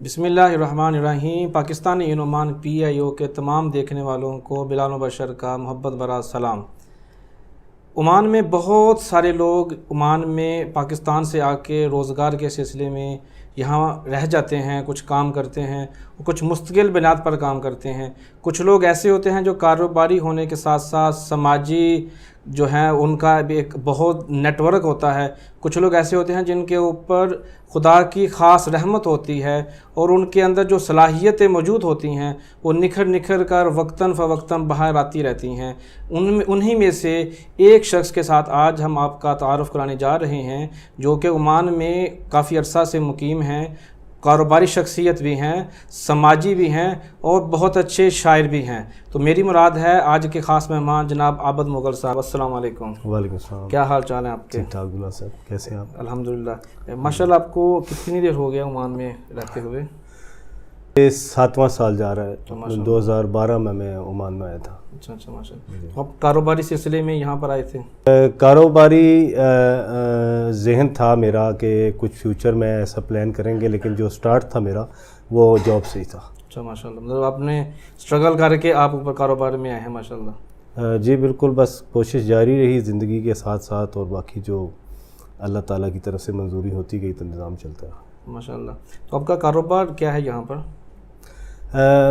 بسم اللہ الرحمن الرحیم۔ پاکستانی عنوان PIO کے تمام دیکھنے والوں کو بلال مبشر کا محبت بھرا سلام۔ عمان میں بہت سارے لوگ عمان میں پاکستان سے آ کے روزگار کے سلسلے میں یہاں رہ جاتے ہیں، کچھ کام کرتے ہیں، کچھ مستقل بنیاد پر کام کرتے ہیں۔ کچھ لوگ ایسے ہوتے ہیں جو کاروباری ہونے کے ساتھ ساتھ سماجی جو ہیں ان کا بھی ایک بہت نیٹ ورک ہوتا ہے۔ کچھ لوگ ایسے ہوتے ہیں جن کے اوپر خدا کی خاص رحمت ہوتی ہے اور ان کے اندر جو صلاحیتیں موجود ہوتی ہیں وہ نکھر کر وقتاً فوقتاً باہر آتی رہتی ہیں۔ انہی میں سے ایک شخص کے ساتھ آج ہم آپ کا تعارف کرانے جا رہے ہیں، جو کہ عمان میں کافی عرصہ سے مقیم ہیں، کاروباری شخصیت بھی ہیں، سماجی بھی ہیں اور بہت اچھے شاعر بھی ہیں۔ تو میری مراد ہے آج کے خاص مہمان جناب عابد مغل صاحب۔ السلام علیکم۔ وعلیکم السلام۔ کیا حال چال ہیں آپ کے؟ ٹھیک ٹھاک بلا صاحب، کیسے ہیں آپ؟ الحمدللہ۔ ماشاءاللہ آپ کو کتنی دیر ہو گیا عمان میں رہتے ہوئے؟ یہ 7واں سال جا رہا ہے۔ 2012 میں عمان میں آیا تھا۔ اچھا ماشاءاللہ۔ آپ کاروباری سلسلے میں یہاں پر آئے تھے؟ کاروباری ذہن تھا میرا کہ کچھ فیوچر میں ایسا پلان کریں گے، لیکن جو سٹارٹ تھا میرا وہ جاب سے ہی تھا۔ اچھا ماشاءاللہ، مطلب آپ نے سٹرگل کر کے آپ اوپر کاروبار میں آئے ہیں ماشاءاللہ۔ جی بالکل، بس کوشش جاری رہی زندگی کے ساتھ ساتھ، اور باقی جو اللہ تعالیٰ کی طرف سے منظوری ہوتی گئی تو نظام چلتا رہا ماشاءاللہ۔ تو آپ کا کاروبار کیا ہے یہاں پر؟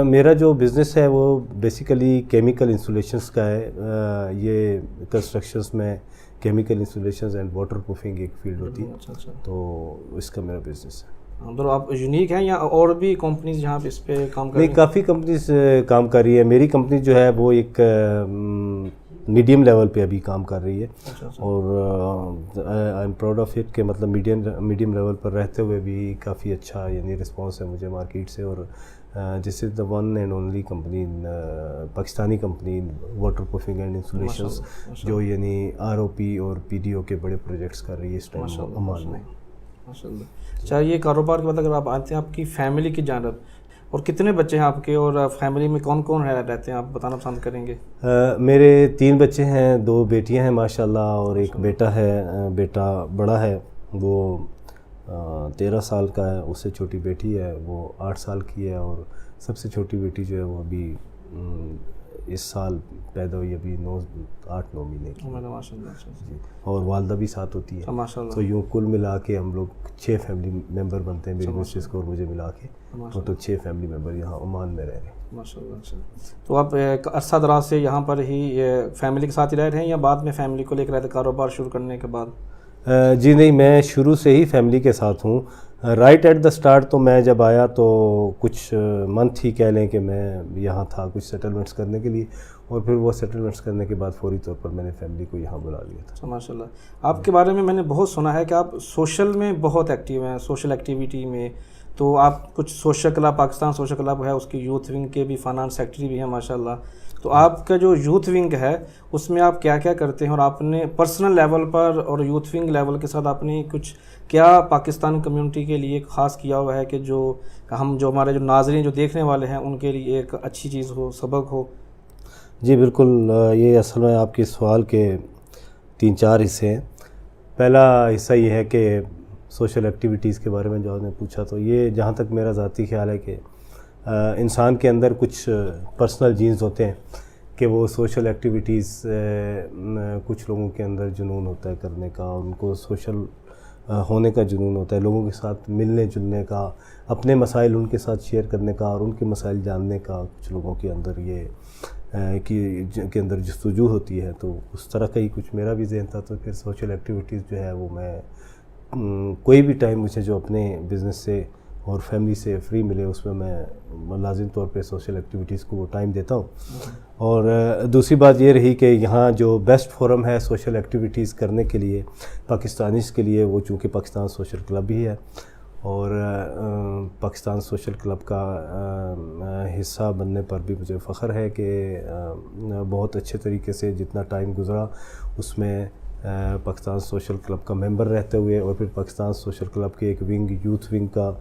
میرا جو بزنس ہے وہ بیسیکلی کیمیکل انسولیشنز کا ہے۔ یہ کنسٹرکشنز میں کیمیکل انسولیشنز اینڈ واٹر پروفنگ ایک فیلڈ ہوتی ہے، اچھا۔ تو اس کا میرا بزنس ہے۔ مطلب آپ یونیک ہیں یا اور بھی کمپنیز یہاں پہ اس پہ کام کر رہی نہیں، کافی کمپنیز کام کر رہی ہے۔ میری کمپنی جو ہے وہ ایک میڈیم لیول پہ ابھی کام کر رہی ہے، اور I am proud of it کہ مطلب میڈیم لیول پر رہتے ہوئے بھی کافی اچھا یعنی رسپانس ہے مجھے مارکیٹ سے، اور this is the one and only company Pakistani company waterproofing and insulations جو یعنی ROP اور PDO کے بڑے پروجیکٹس کر رہی ہے اس ٹائم عمان میں۔ ماشاءاللہ۔ اچھا، یہ کاروبار کے بعد اگر آپ آتے ہیں آپ کی فیملی کی جانب، اور کتنے بچے ہیں آپ کے، اور فیملی میں کون کون رہتے ہیں، آپ بتانا پسند کریں گے؟ میرے 3 بچے ہیں، 2 بیٹیاں ہیں ماشاءاللہ، اور ایک بیٹا ہے۔ بیٹا بڑا ہے، وہ 13 سال کا ہے، اس سے چھوٹی بیٹی ہے وہ 8 سال کی ہے، اور سب سے چھوٹی بیٹی جو ہے وہ ابھی اس سال پیدا ہوئی، ابھی 8-9 مہینے کی، اور والدہ بھی ساتھ ہوتی ہے۔ تو یوں کل ملا کے ہم لوگ 6 فیملی ممبر بنتے ہیں، میری مسز کو اور مجھے ملا کے، تو 6 فیملی ممبر یہاں عمان میں رہ رہے ہیں ماشاءاللہ۔ تو آپ عرصہ دراز سے یہاں پر ہی فیملی کے ساتھ ہی رہ رہے ہیں یا بعد میں فیملی کو لے کر آئے تھے کاروبار شروع کرنے کے بعد؟ جی نہیں، میں شروع سے ہی فیملی کے ساتھ ہوں۔ رائٹ ایٹ دا سٹارٹ تو میں جب آیا تو کچھ منتھ ہی کہہ لیں کہ میں یہاں تھا کچھ سیٹلمنٹس کرنے کے لیے، اور پھر وہ سیٹلمنٹس کرنے کے بعد فوری طور پر میں نے فیملی کو یہاں بلا لیا تھا۔ ماشاءاللہ۔ آپ کے بارے میں میں نے بہت سنا ہے کہ آپ سوشل میں بہت ایکٹیو ہیں، سوشل ایکٹیویٹی میں، تو آپ کچھ social club, Pakistan social club ہے، اس کی یوتھ ونگ کے بھی فائنانس سیکرٹری بھی ہیں ماشاءاللہ۔ تو آپ کا جو یوتھ ونگ ہے اس میں آپ کیا کیا کرتے ہیں، اور آپ نے پرسنل لیول پر اور یوتھ ونگ لیول کے ساتھ آپ نے کچھ کیا پاکستان کمیونٹی کے لیے خاص کیا ہوا ہے کہ جو ہمارے جو ناظرین جو دیکھنے والے ہیں ان کے لیے ایک اچھی چیز ہو، سبق ہو؟ جی بالکل، یہ اصل میں آپ کے سوال کے 3-4 حصے ہیں۔ پہلا حصہ یہ ہے کہ سوشل ایکٹیویٹیز کے بارے میں جو آپ نے پوچھا، تو یہ جہاں تک میرا ذاتی خیال ہے کہ انسان کے اندر کچھ پرسنل جینز ہوتے ہیں کہ وہ سوشل ایکٹیویٹیز، کچھ لوگوں کے اندر جنون ہوتا ہے کرنے کا، ان کو سوشل ہونے کا جنون ہوتا ہے، لوگوں کے ساتھ ملنے جلنے کا، اپنے مسائل ان کے ساتھ شیئر کرنے کا اور ان کے مسائل جاننے کا، کچھ لوگوں کے اندر یہ کے اندر جستجو ہوتی ہے۔ تو اس طرح کا ہی کچھ میرا بھی ذہن تھا، تو پھر سوشل ایکٹیویٹیز جو ہے وہ میں کوئی بھی ٹائم مجھے جو اپنے بزنس سے اور فیملی سے فری ملے اس میں میں لازم طور پہ سوشل ایکٹیویٹیز کو وہ ٹائم دیتا ہوں۔ اور دوسری بات یہ رہی کہ یہاں جو بیسٹ فورم ہے سوشل ایکٹیویٹیز کرنے کے لیے پاکستانیز کے لیے، وہ چونکہ پاکستان سوشل کلب ہی ہے، اور پاکستان سوشل کلب کا حصہ بننے پر بھی مجھے فخر ہے کہ بہت اچھے طریقے سے جتنا ٹائم گزرا اس میں پاکستان سوشل کلب کا ممبر رہتے ہوئے، اور پھر پاکستان سوشل کلب کے ایک ونگ، یوتھ ونگ کا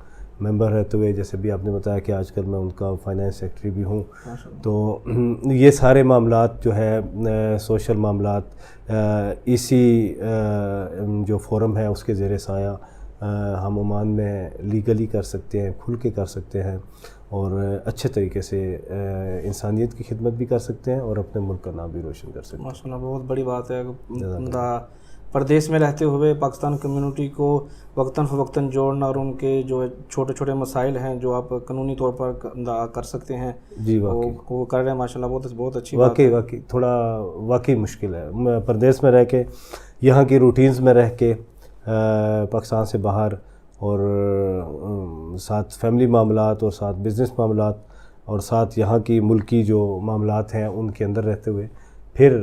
ممبر رہتے ہوئے، جیسے بھی آپ نے بتایا کہ آج کل میں ان کا فائنانس سیکرٹری بھی ہوں، تو یہ سارے معاملات جو ہے سوشل معاملات اسی جو فورم ہے اس کے زیر سایہ ہم عمان میں لیگلی کر سکتے ہیں، کھل کے کر سکتے ہیں، اور اچھے طریقے سے انسانیت کی خدمت بھی کر سکتے ہیں اور اپنے ملک کا نام بھی روشن کر سکتے ہیں۔ ماشاء اللہ، بہت بڑی بات ہے۔ پردیس میں رہتے ہوئے پاکستان کمیونٹی کو وقتاً فوقتاً جوڑنا اور ان کے جو چھوٹے چھوٹے مسائل ہیں جو آپ قانونی طور پر کر سکتے ہیں، جی وہ کر رہے ہیں ماشاء اللہ، بہت اچھی بات ہے۔ واقعی تھوڑا واقعی مشکل ہے پردیس میں رہ کے، یہاں کی روٹینز میں رہ کے، پاکستان سے باہر، اور ساتھ فیملی معاملات اور ساتھ بزنس معاملات اور ساتھ یہاں کی ملکی جو معاملات ہیں ان کے اندر رہتے ہوئے پھر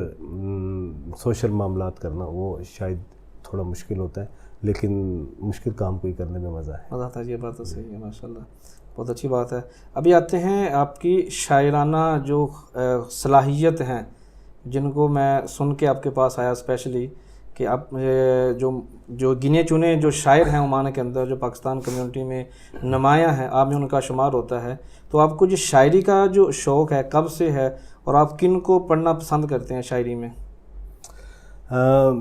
سوشل معاملات کرنا وہ شاید تھوڑا مشکل ہوتا ہے، لیکن مشکل کام کوئی کرنے میں مزہ ہے۔ مزہ تھا، یہ بات تو صحیح ہے ماشاء اللہ، بہت اچھی بات ہے۔ ابھی آتے ہیں آپ کی شاعرانہ جو صلاحیت ہیں جن کو میں سن کے آپ کے پاس آیا اسپیشلی، کہ آپ جو گنے چنے جو شاعر ہیں عمان کے اندر جو پاکستان کمیونٹی میں نمایاں ہیں، آپ میں ان کا شمار ہوتا ہے، تو آپ کو جو شاعری کا جو شوق ہے کب سے ہے اور آپ کن کو پڑھنا پسند کرتے ہیں شاعری میں؟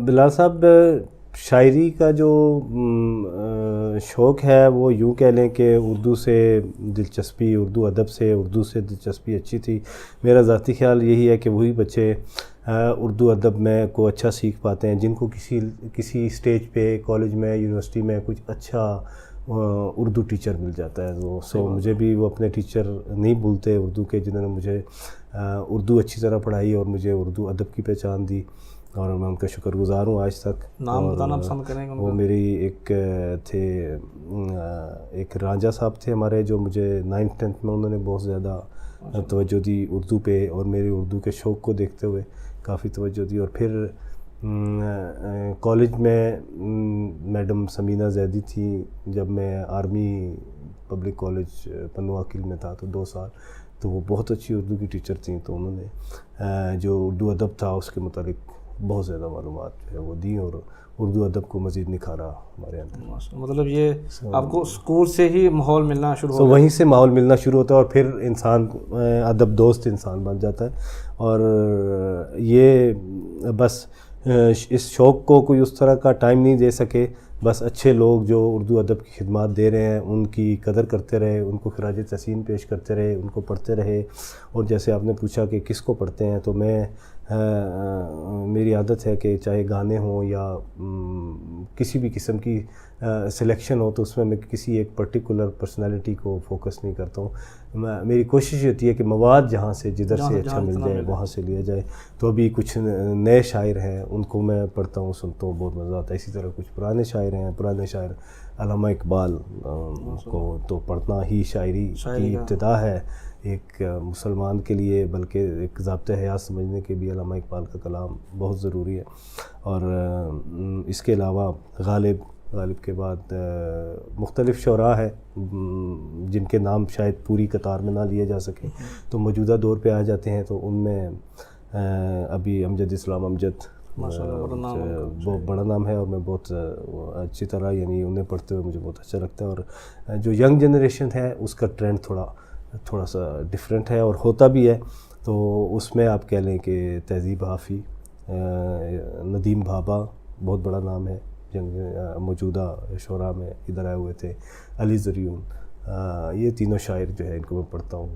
بلال صاحب، شاعری کا جو شوق ہے وہ یوں کہہ لیں کہ اردو سے دلچسپی، اردو ادب سے، اردو سے دلچسپی اچھی تھی۔ میرا ذاتی خیال یہی ہے کہ وہی بچے اردو ادب میں کو اچھا سیکھ پاتے ہیں جن کو کسی اسٹیج پہ کالج میں، یونیورسٹی میں کچھ اچھا اردو ٹیچر مل جاتا ہے۔ سو مجھے بھی وہ اپنے ٹیچر نہیں بھولتے اردو کے، جنہوں نے مجھے اردو اچھی طرح پڑھائی اور مجھے اردو ادب کی پہچان دی، اور میں ان کا شکر گزار ہوں آج تک۔ نام بتانا پسند کریں گے؟ وہ میری ایک رانجھا صاحب تھے ہمارے، جو مجھے 9th 10th میں انہوں نے بہت زیادہ توجہ دی اردو پہ، اور میرے اردو کے شوق کو دیکھتے ہوئے کافی توجہ دی۔ اور پھر کالج میں میڈم سمینہ زیدی تھی، جب میں آرمی پبلک کالج پنو عقیل میں تھا تو 2 سال، تو وہ بہت اچھی اردو کی ٹیچر تھیں، تو انہوں نے جو اردو ادب تھا اس کے متعلق بہت زیادہ معلومات جو ہے وہ دیں، اور اردو ادب کو مزید نکھارا ہمارے اندر۔ مطلب یہ آپ کو اسکول سے ہی ماحول ملنا شروع ہو گیا؟ وہیں سے ماحول ملنا شروع ہوتا ہے، اور پھر انسان ادب دوست انسان بن جاتا ہے۔ اور یہ بس اس شوق کو کوئی اس طرح کا ٹائم نہیں دے سکے، بس اچھے لوگ جو اردو ادب کی خدمات دے رہے ہیں ان کی قدر کرتے رہے، ان کو خراج تحسین پیش کرتے رہے، ان کو پڑھتے رہے۔ اور جیسے آپ نے پوچھا کہ کس کو پڑھتے ہیں، تو میری عادت ہے کہ چاہے گانے ہوں یا کسی بھی قسم کی سلیکشن ہو، تو اس میں کسی ایک پرٹیکولر پرسنالٹی کو فوکس نہیں کرتا ہوں۔ میری کوشش ہوتی ہے کہ مواد جدھر سے اچھا مل جائے وہاں سے لیا جائے۔ تو ابھی کچھ نئے شاعر ہیں، ان کو میں پڑھتا ہوں، سنتا ہوں، بہت مزہ آتا ہے۔ اسی طرح کچھ پرانے شاعر ہیں، پرانے شاعر علامہ اقبال کو تو پڑھنا ہی شاعری کی ابتدا ہے ایک مسلمان کے لیے، بلکہ ایک ضابطۂ حیات سمجھنے کے بھی علامہ اقبال کا کلام بہت ضروری ہے۔ اور اس کے علاوہ غالب کے بعد مختلف شعراء ہیں جن کے نام شاید پوری قطار میں نہ لیے جا سکیں، تو موجودہ دور پہ آ جاتے ہیں۔ تو ان میں ابھی امجد اسلام امجد بہت بڑا نام ہے، اور میں بہت اچھی طرح یعنی انہیں پڑھتے ہوئے مجھے بہت اچھا لگتا ہے۔ اور جو ینگ جنریشن ہے اس کا ٹرینڈ تھوڑا سا ڈیفرنٹ ہے، اور ہوتا بھی ہے۔ تو اس میں آپ کہہ لیں کہ تہذیب حافی، ندیم بھابا بہت بڑا نام ہے، موجودہ شعراء میں ادھر آئے ہوئے تھے، علی زریون، یہ تینوں شاعر جو ہے ان کو میں پڑھتا ہوں۔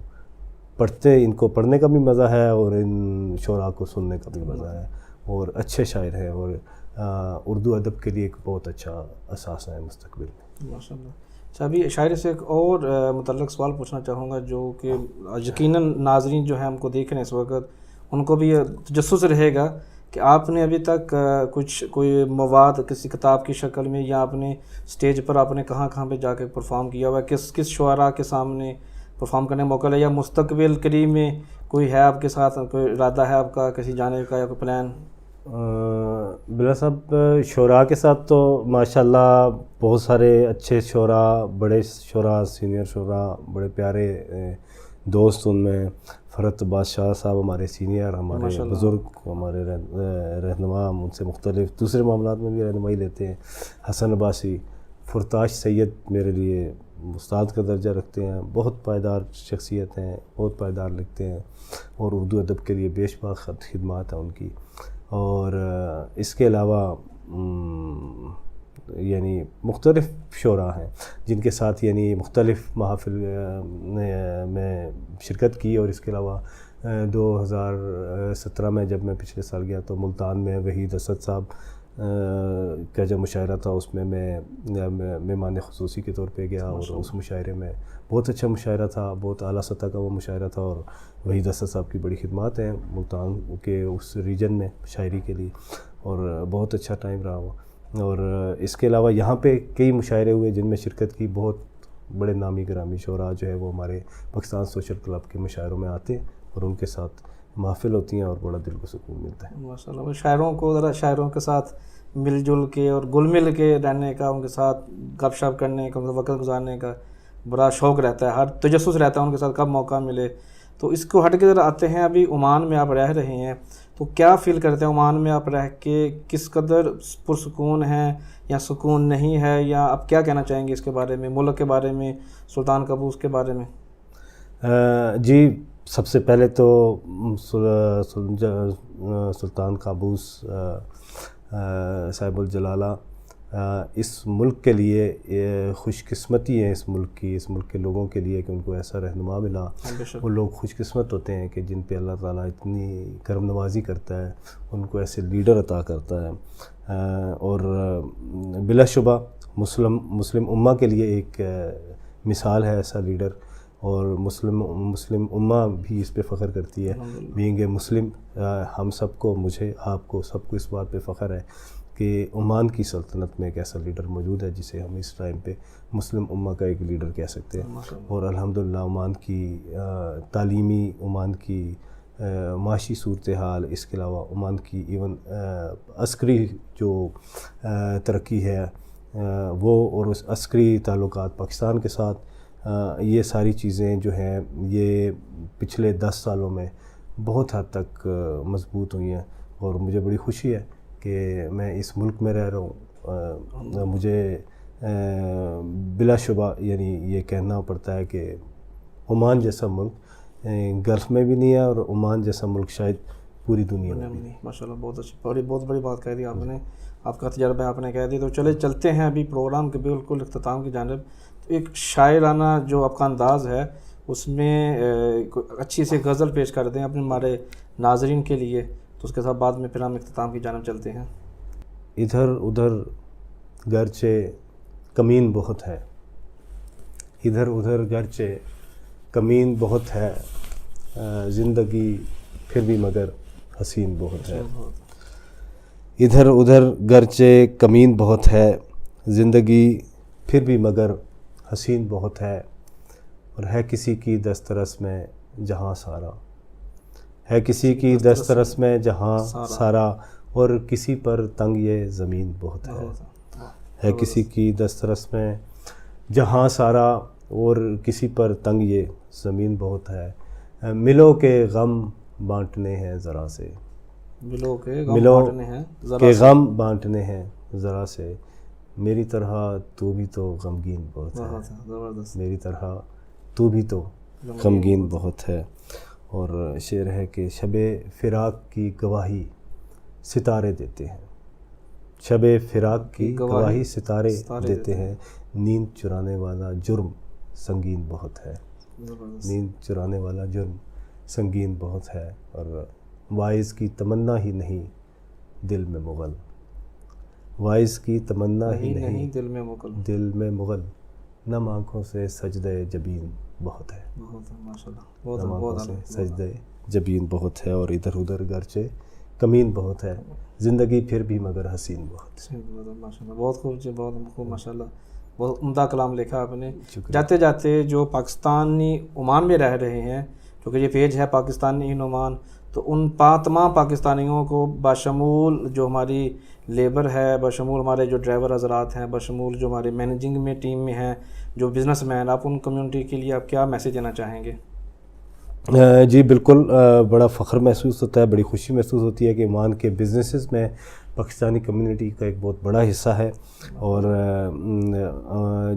ان کو پڑھنے کا بھی مزہ ہے اور ان شعراء کو سننے کا بھی مزہ ہے، اور اچھے شاعر ہیں، اور اردو ادب کے لیے ایک بہت اچھا اساس ہے مستقبل میں۔ ماشاء اللہ۔ اچھا، ابھی شاعری سے ایک اور متعلق سوال پوچھنا چاہوں گا، جو کہ یقیناً ناظرین جو ہیں ہم کو دیکھ رہے ہیں اس وقت، ان کو بھی تجسس رہے گا کہ آپ نے ابھی تک کوئی مواد کسی کتاب کی شکل میں، یا آپ نے اسٹیج پر آپ نے کہاں پہ جا کے پرفارم کیا ہوا ہے، کس شعراء کے سامنے پرفارم کرنے کا موقع لیا، یا مستقبل قریب میں کوئی ہے آپ کے ساتھ، کوئی ارادہ ہے آپ کا کسی جانے کا یا کوئی پلان؟ بلا صاحب، شعراء کے ساتھ تو ماشاءاللہ بہت سارے اچھے شعراء، بڑے شعراء، سینئر شعراء، بڑے پیارے دوست، ان میں فرحت بادشاہ صاحب ہمارے سینئر، ہمارے بزرگ، ہمارے رہنما، ہم ان سے مختلف دوسرے معاملات میں بھی رہنمائی لیتے ہیں۔ حسن عباسی، فرتاش سید میرے لیے استاد کا درجہ رکھتے ہیں، بہت پائیدار شخصیت ہیں، بہت پائیدار لکھتے ہیں، اور اردو ادب کے لیے بے شمار خدمات ہیں ان کی۔ اور اس کے علاوہ یعنی مختلف شعراء ہیں جن کے ساتھ یعنی مختلف محافل میں شرکت کی، اور اس کے علاوہ 2017 میں جب میں پچھلے سال گیا تو ملتان میں وحید اسد صاحب کا جو مشاعرہ تھا اس میں میں مہمان خصوصی کے طور پہ گیا، اور اس مشاعرے میں بہت اچھا مشاعرہ تھا، بہت اعلیٰ سطح کا وہ مشاعرہ تھا، اور وحید اسد صاحب کی بڑی خدمات ہیں ملتان کے اس ریجن میں شاعری کے لیے، اور بہت اچھا ٹائم رہا وہ۔ اور اس کے علاوہ یہاں پہ کئی مشاعرے ہوئے جن میں شرکت کی، بہت بڑے نامی گرامی شعراء جو ہے وہ ہمارے پاکستان سوشل کلب کے مشاعروں میں آتے ہیں اور ان کے ساتھ محفل ہوتی ہیں اور بڑا دل کو سکون ملتا ہے۔ ماشاء اللہ، شاعروں کو ذرا شاعروں کے ساتھ مل جل کے اور گل مل کے رہنے کا، ان کے ساتھ گپ شپ کرنے کا، وقت گزارنے کا بڑا شوق رہتا ہے، ہر تجسس رہتا ہے ان کے ساتھ کب موقع ملے۔ تو اس کو ہٹ کے ذرا آتے ہیں، ابھی عمان میں آپ رہ رہے ہیں تو کیا فیل کرتے ہیں عمان میں آپ رہ کے؟ کس قدر پرسکون ہیں یا سکون نہیں ہے، یا آپ کیا کہنا چاہیں گے اس کے بارے میں، ملک کے بارے میں، سلطان قابوس کے بارے میں؟ جی، سب سے پہلے تو سلطان قابوس صاحب الجلالہ اس ملک کے لیے خوش قسمتی ہے، اس ملک کے لوگوں کے لیے کہ ان کو ایسا رہنما ملا۔ وہ لوگ خوش قسمت ہوتے ہیں کہ جن پہ اللہ تعالیٰ اتنی کرم نوازی کرتا ہے، ان کو ایسے لیڈر عطا کرتا ہے، اور بلا شبہ مسلم امہ کے لیے ایک مثال ہے ایسا لیڈر، اور مسلم امہ بھی اس پہ فخر کرتی ہے، بینگ اے مسلم۔ ہم سب کو، مجھے، آپ کو، سب کو اس بات پہ فخر ہے کہ عمان کی سلطنت میں ایک ایسا لیڈر موجود ہے جسے ہم اس ٹائم پہ مسلم امہ کا ایک لیڈر کہہ سکتے ہیں۔ اور الحمدللہ عمان کی تعلیمی، عمان کی معاشی صورتحال، اس کے علاوہ عمان کی ایون عسکری جو ترقی ہے وہ، اور اس عسکری تعلقات پاکستان کے ساتھ، یہ ساری چیزیں جو ہیں یہ پچھلے 10 سالوں میں بہت حد تک مضبوط ہوئی ہیں، اور مجھے بڑی خوشی ہے کہ میں اس ملک میں رہ رہا ہوں۔ مجھے بلا شبہ یعنی یہ کہنا پڑتا ہے کہ عمان جیسا ملک گلف میں بھی نہیں ہے، اور عمان جیسا ملک شاید پوری دنیا میں بھی نہیں۔ ماشاء اللہ، بہت اچھی، بہت بڑی بات کہہ دی آپ نے، آپ کا تجربہ آپ نے کہہ دی۔ تو چلتے ہیں ابھی پروگرام کے بالکل اختتام کی جانب۔ ایک شاعرانہ جو آپ کا انداز ہے اس میں اچھی سی غزل پیش کر دیں اپنے ہمارے ناظرین کے لیے، تو اس کے ساتھ بعد میں پھر ہم اختتام کی جانب چلتے ہیں۔ ادھر ادھر گرچہ کمین بہت ہے، ادھر ادھر گرچہ کمین بہت ہے، زندگی پھر بھی مگر حسین بہت ہے۔ ادھر ادھر گرچہ کمین بہت ہے، زندگی پھر بھی مگر حسین بہت ہے، اور ہے کسی کی دسترس میں جہاں سارا، ہے کسی کی دسترس میں جہاں سارا، اور کسی پر تنگ یہ زمین بہت ہے کسی کی دسترس میں جہاں سارا، اور کسی پر تنگ یہ زمین بہت ہے۔ ملو کے غم بانٹنے ہیں ذرا سے، ملو کے غم بانٹنے ہیں ذرا سے، میری طرح تو بھی تو غمگین بہت ہے، میری طرح تو بھی تو غمگین بہت ہے۔ اور شعر ہے کہ شب فراق کی گواہی ستارے دیتے ہیں، شب فراق کی گواہی ستارے دیتے ہیں، نیند چرانے والا جرم سنگین بہت ہے، نیند چرانے والا جرم سنگین بہت ہے، اور وائز کی تمنا ہی نہیں دل میں مغل، وائز کی تمنا ہی نہیں دل میں مغل، نم آنکھوں سے سجدہ جبین بہت ہے، نم آنکھوں سے سجدہ جبین بہت ہے، اور ادھر ادھر گرچہ کمین بہت ہے، زندگی پھر بھی مگر حسین بہت ہے۔ بہت خوب جی، بہت خوب، ماشاء اللہ، بہت عمدہ کلام لکھا آپ نے۔ جاتے جاتے جو پاکستانی عمان میں رہ رہے ہیں، کیونکہ یہ پیج ہے پاکستانی ان عمان، تو ان تمام پاکستانیوں کو بشمول جو ہماری لیبر ہے، بشمول ہمارے جو ڈرائیور حضرات ہیں، بشمول جو ہمارے مینیجنگ میں ٹیم میں ہیں، جو بزنس مین، آپ ان کمیونٹی کے لیے آپ کیا میسیج دینا چاہیں گے؟ جی بالکل، بڑا فخر محسوس ہوتا ہے، بڑی خوشی محسوس ہوتی ہے کہ عمان کے بزنسز میں پاکستانی کمیونٹی کا ایک بہت بڑا حصہ ہے، اور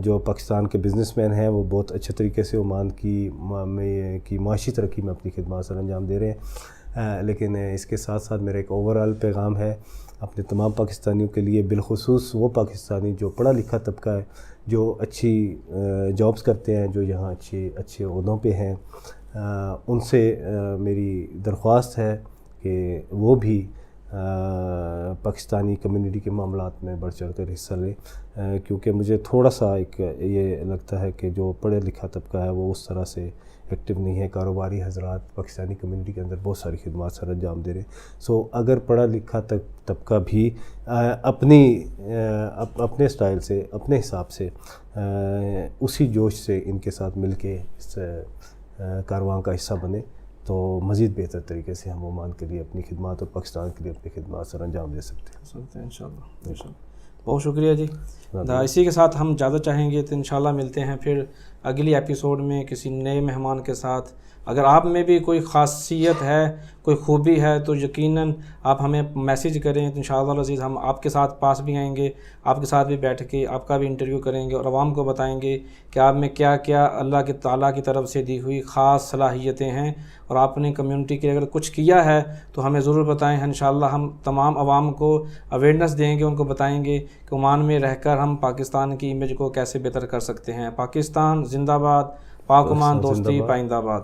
جو پاکستان کے بزنس مین ہیں وہ بہت اچھے طریقے سے عمان کی معاشی ترقی میں اپنی خدمات سر انجام دے رہے ہیں۔ لیکن اس کے ساتھ ساتھ میرا ایک اوورآل پیغام ہے اپنے تمام پاکستانیوں کے لیے، بالخصوص وہ پاکستانی جو پڑھا لکھا طبقہ ہے، جو اچھی جابز کرتے ہیں، جو یہاں اچھے عہدوں پہ ہیں، ان سے میری درخواست ہے کہ وہ بھی پاکستانی کمیونٹی کے معاملات میں بڑھ چڑھ کر حصہ لیں، کیونکہ مجھے تھوڑا سا ایک یہ لگتا ہے کہ جو پڑھے لکھا طبقہ ہے وہ اس طرح سے ایکٹیو نہیں ہے۔ کاروباری حضرات پاکستانی کمیونٹی کے اندر بہت ساری خدمات سر انجام دے رہے ہیں۔ سو اگر پڑھا لکھا طبقہ بھی اپنے سٹائل سے، اپنے حساب سے، اسی جوش سے ان کے ساتھ مل کے اس کارواں کا حصہ بنے تو مزید بہتر طریقے سے ہم عمان کے لیے اپنی خدمات اور پاکستان کے لیے اپنی خدمات سر انجام دے سکتے ہیں انشاءاللہ۔ بہت شکریہ جی۔ اسی کے ساتھ ہم اجازت چاہیں گے تو انشاءاللہ ملتے ہیں پھر اگلی ایپیسوڈ میں کسی نئے مہمان کے ساتھ۔ اگر آپ میں بھی کوئی خاصیت ہے، کوئی خوبی ہے تو یقیناً آپ ہمیں میسیج کریں تو انشاءاللہ العزیز ہم آپ کے ساتھ پاس بھی آئیں گے، آپ کے ساتھ بھی بیٹھ کے آپ کا بھی انٹرویو کریں گے اور عوام کو بتائیں گے کہ آپ میں کیا کیا اللہ کے تعالیٰ کی طرف سے دی ہوئی خاص صلاحیتیں ہیں، اور آپ نے کمیونٹی کے اگر کچھ کیا ہے تو ہمیں ضرور بتائیں۔ انشاءاللہ ہم تمام عوام کو اویئرنیس دیں گے، ان کو بتائیں گے کہ عمان میں رہ کر ہم پاکستان کی امیج کو کیسے بہتر کر سکتے ہیں۔ پاکستان زندہ باد، پاک عمان دوستی پائندہ باد۔